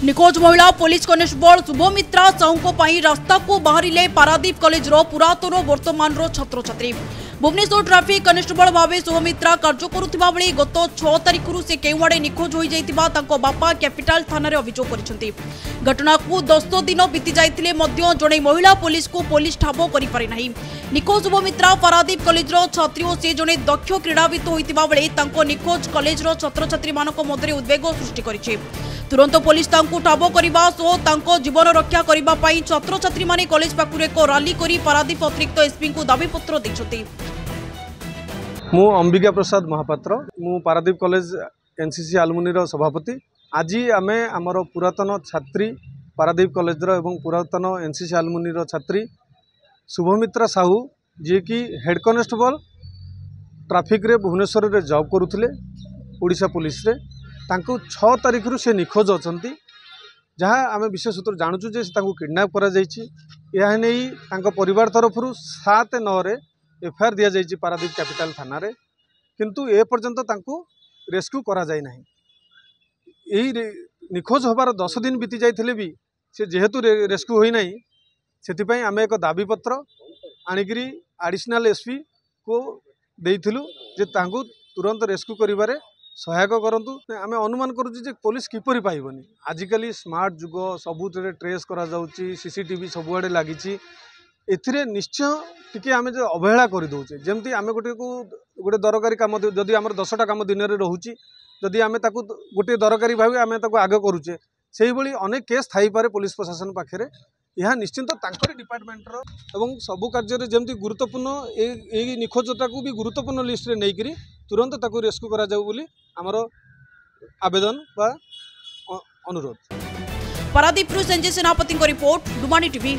निखोज महिला police constable Shubhamitra Sahu रास्ता को बाहरिले पारादीप कॉलेज पुरातन वर्तमान छात्र छात्री। भुवनेश्वर ट्राफिक कनेस्टेबल भाव शुभमित्रा कार्य करुवा बेले गत 6 तारिख से केउआड़े निखोज हो जाइतिबा तांको बापा कैपिटाल थाना रे अभियोग करिसेंती। घटना को 10 दिन बीती जाइतिले मध्य जणे महिला पुलिस को पुलिस ठाब करि पारि नाही। निखोज शुभमित्रा पारादीप कॉलेज छात्री और से जणे दक्ष क्रीड़ाविद होइतिबा बेले तांको निखोज कॉलेज छात्र छात्री मानक मध्य उद्वेग सृष्टि करिछि। तुरंत पुलिस तांको ठाब करने सह तांको जीवन रक्षा करने छात्र छात्री माने कॉलेज पाखु एक रैली करी पारादीप अतिरिक्त एसपी को दाबीपत्र देइछथि। मु अंबिका प्रसाद महापात्र मु पारादीप कॉलेज एनसीसी आलुमिनी सभापति। आज आमे आमर पुरातन छात्री पारादीप कॉलेज एवं पुरातन एनसीसी आलुमिनी छात्री शुभमित्रा साहू जी की हेड कनेस्टेबल ट्राफिक रे भुवनेश्वर रे जॉब करुथिले ओडिशा पुलिस रे। तांको 6 तारिख से निखोज अछंती जहाँ आम विशेष सूत्र जानुचु जे तांको किडनैप करा जायछि। यह नहीं तांको परिवार तरफ 7/9 रे एफआईआर दिया जायछि पारादीप कैपिटल थाना रे, किंतु ए पर्यंत तांको रेस्क्यू करा जाय नाही। एही निखोज होबार 10 दिन बीती जाइथिले भी से जेहेतु रेस्क्यू होई नाही सेथिपई आमे एक दाबी पत्र आनिकरी एडिशनल एसपी को देइथिलु जे तांको तुरंत रेस्क्यू करिबारे सहायक करंतु। आमे अनुमान करूँ जे पुलिस किपरि पाइबनी। आजिकली स्मार्ट जुग सबुरे ट्रेस करा जाउची, सीसीटीवी सबुआडे लागिची। एथिरे निश्चय टिके आमे जो अवहेला कर दउचे जेमती आमे गोटे दरकारी काम जदि आमर 10टा काम दिन रे रहूची जदि आमे ताकू गोटे दरकारी भाबे आमे ताकू आगे करूचे सेही भली अनेक केस थाई पारे पुलिस प्रशासन पाखरे। यह निश्चिंत तांकरी डिपार्टमेंटर एवं सबु कार्य जेमती गुरुत्वपूर्ण ए निखोजता को भी गुरुत्वपूर्ण लिस्ट रे नेइकरी तुरंत ताकू रेस्क्यू करा जाऊ बोली आमर आवेदन बा अनुरोध। पारादीप संजय सेनापति रिपोर्ट डुमानी टीवी।